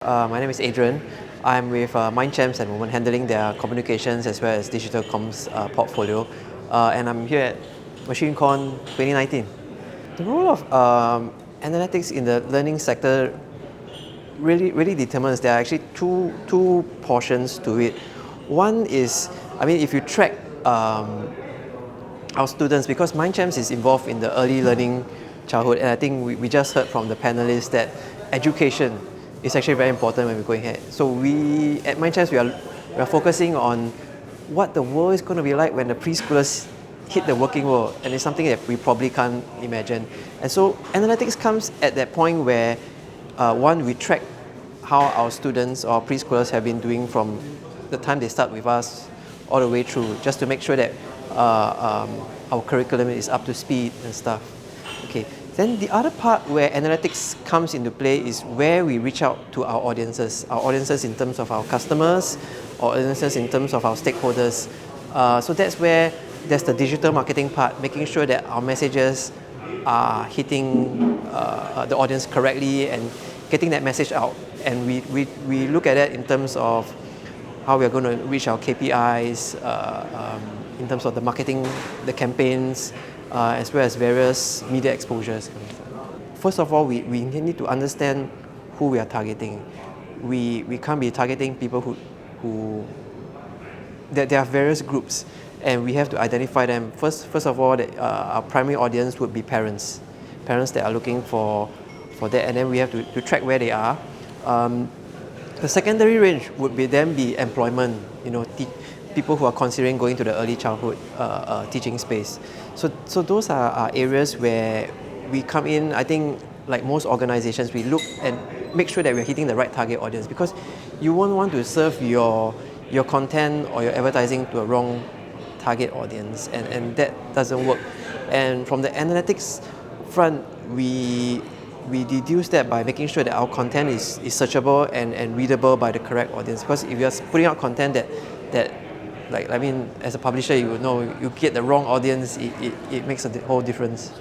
My name is Adrian. I'm with MindChamps at the moment, handling their communications as well as digital comms portfolio. And I'm here at MachineCon 2019. The role of analytics in the learning sector really determines. There are actually two portions to it. One is, if you track our students, because MindChamps is involved in the early learning childhood, and I think we just heard from the panelists that education is actually very important when we're going ahead. So we, at MindChamps, we are focusing on what the world is going to be like when the preschoolers hit the working world, and it's something that we probably can't imagine. And so analytics comes at that point where one, we track how our students or preschoolers have been doing from the time they start with us all the way through, just to make sure that our curriculum is up to speed and stuff. Okay. Then the other part where analytics comes into play is where we reach out to our audiences in terms of our customers, or audiences in terms of our stakeholders. So that's where there's the digital marketing part, making sure that our messages are hitting the audience correctly and getting that message out. And we look at that in terms of how we are going to reach our KPIs, in terms of the marketing, the campaigns, as well as various media exposures. First of all, we need to understand who we are targeting. We can't be targeting people who there are various groups, and we have to identify them. First of all, our primary audience would be parents that are looking for that, and then we have to track where they are. The secondary range would be employment, people who are considering going to the early childhood teaching space. So those are areas where we come in. I think, like most organizations, we look and make sure that we're hitting the right target audience, because you won't want to serve your content or your advertising to a wrong target audience, and that doesn't work. And from the analytics front, we deduce that by making sure that our content is searchable and readable by the correct audience. Because if you're putting out content that as a publisher, you would know, you get the wrong audience, it makes a whole difference.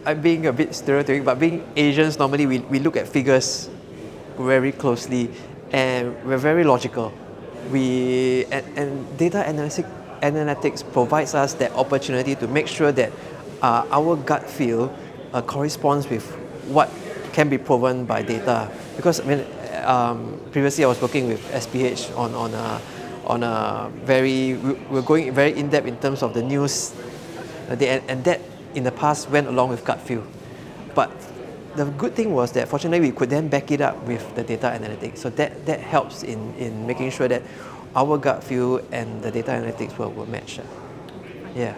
I'm being a bit stereotypical, but being Asians, normally we look at figures very closely, and we're very logical. And data analytics provides us that opportunity to make sure that our gut feel corresponds with what can be proven by data. Because previously I was working with SPH we're going very in depth in terms of the news, and that in the past went along with gut feel. But the good thing was that fortunately we could then back it up with the data analytics. So that helps in making sure that our gut feel and the data analytics will match. Yeah.